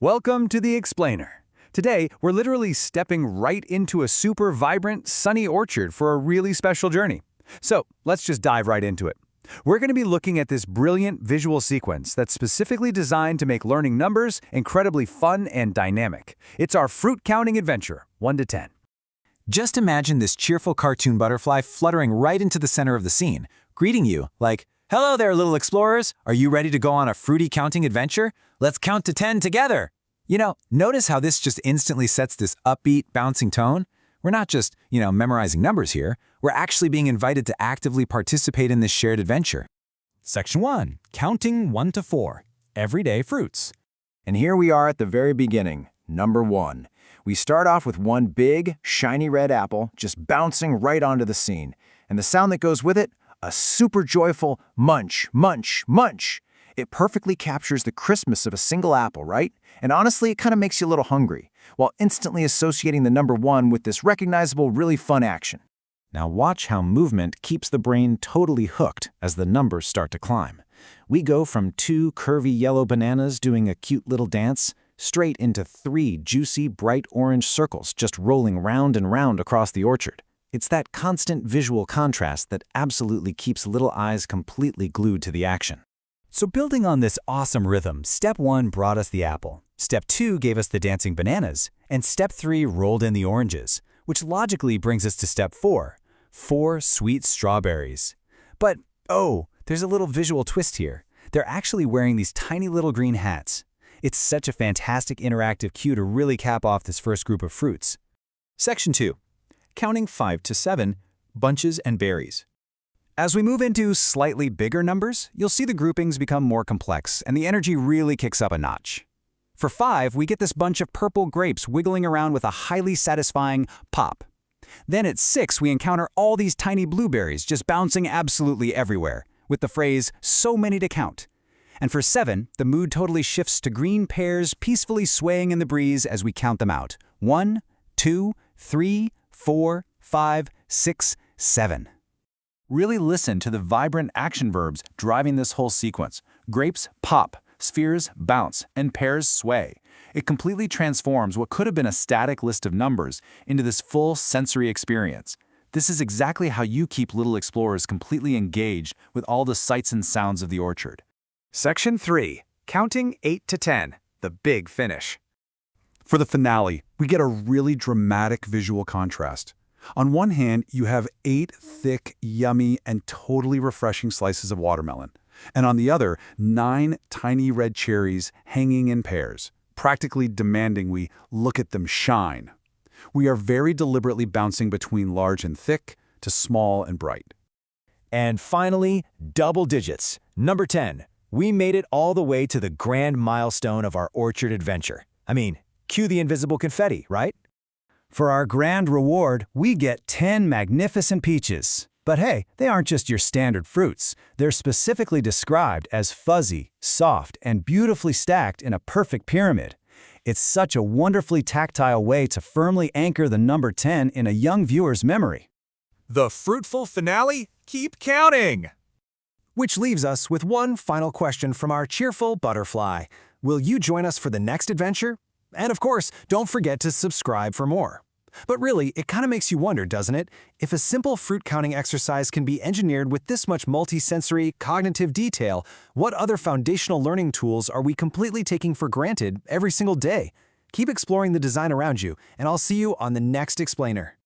Welcome to the Explainer. Today, we're literally stepping right into a super vibrant, sunny orchard for a really special journey. So, let's just dive right into it. We're going to be looking at this brilliant visual sequence that's specifically designed to make learning numbers incredibly fun and dynamic. It's our fruit counting adventure, 1 to 10. Just imagine this cheerful cartoon butterfly fluttering right into the center of the scene, greeting you like, "Hello there, little explorers. Are you ready to go on a fruity counting adventure? Let's count to 10 together." Notice how this just instantly sets this upbeat, bouncing tone? We're not just, memorizing numbers here. We're actually being invited to actively participate in this shared adventure. Section 1. Counting 1 to 4. Everyday fruits. And here we are at the very beginning, number 1. We start off with one big, shiny red apple just bouncing right onto the scene. And the sound that goes with it? A super joyful munch, munch, munch. It perfectly captures the crispness of a single apple, right? And honestly, it kind of makes you a little hungry, while instantly associating the number 1 with this recognizable, really fun action. Now watch how movement keeps the brain totally hooked as the numbers start to climb. We go from 2 curvy yellow bananas doing a cute little dance straight into 3 juicy, bright orange circles just rolling round and round across the orchard. It's that constant visual contrast that absolutely keeps little eyes completely glued to the action. So building on this awesome rhythm, Step 1 brought us the apple, Step 2 gave us the dancing bananas, and Step 3 rolled in the oranges, which logically brings us to Step 4, 4 sweet strawberries. But, there's a little visual twist here. They're actually wearing these tiny little green hats. It's such a fantastic interactive cue to really cap off this first group of fruits. Section 2. Counting 5 to 7, bunches and berries. As we move into slightly bigger numbers, you'll see the groupings become more complex and the energy really kicks up a notch. For 5, we get this bunch of purple grapes wiggling around with a highly satisfying pop. Then at 6, we encounter all these tiny blueberries just bouncing absolutely everywhere, with the phrase, "so many to count." And for 7, the mood totally shifts to green pears peacefully swaying in the breeze as we count them out. 1, 2, 3, 4, 5, 6, 7. Really listen to the vibrant action verbs driving this whole sequence. Grapes pop, spheres bounce, and pears sway. It completely transforms what could have been a static list of numbers into this full sensory experience. This is exactly how you keep little explorers completely engaged with all the sights and sounds of the orchard. Section 3. Counting 8 to 10. The big finish. For the finale, we get a really dramatic visual contrast. On one hand, you have 8 thick, yummy, and totally refreshing slices of watermelon. And on the other, 9 tiny red cherries hanging in pairs, practically demanding we look at them shine. We are very deliberately bouncing between large and thick to small and bright. And finally, double digits. Number 10. We made it all the way to the grand milestone of our orchard adventure. Cue the invisible confetti, right? For our grand reward, we get 10 magnificent peaches. But hey, they aren't just your standard fruits. They're specifically described as fuzzy, soft, and beautifully stacked in a perfect pyramid. It's such a wonderfully tactile way to firmly anchor the number 10 in a young viewer's memory. The fruitful finale? Keep counting! Which leaves us with one final question from our cheerful butterfly. Will you join us for the next adventure? And of course, don't forget to subscribe for more. But really, it kind of makes you wonder, doesn't it? If a simple fruit counting exercise can be engineered with this much multisensory, cognitive detail, what other foundational learning tools are we completely taking for granted every single day? Keep exploring the design around you, and I'll see you on the next Explainer.